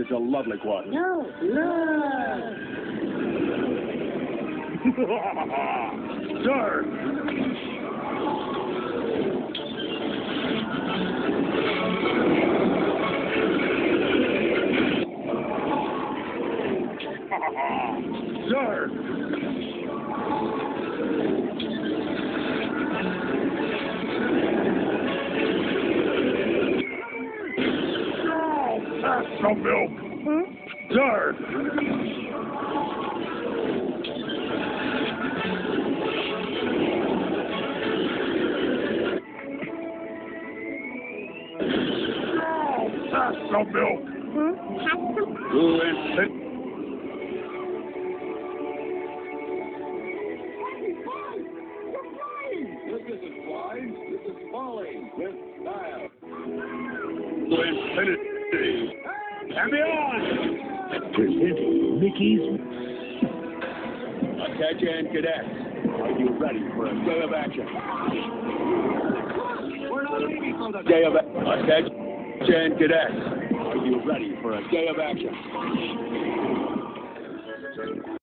It's a lovely one. No, love. Sir! Sir! Pass the milk! Sir! Pass the milk! Who is it? This isn't flying, this is falling with style. To infinity and beyond! Presenting Mickey's. Attention, cadets. Are you ready for a day of action? We're not leaving for the Day of attention, cadets. Are you ready for a day of action?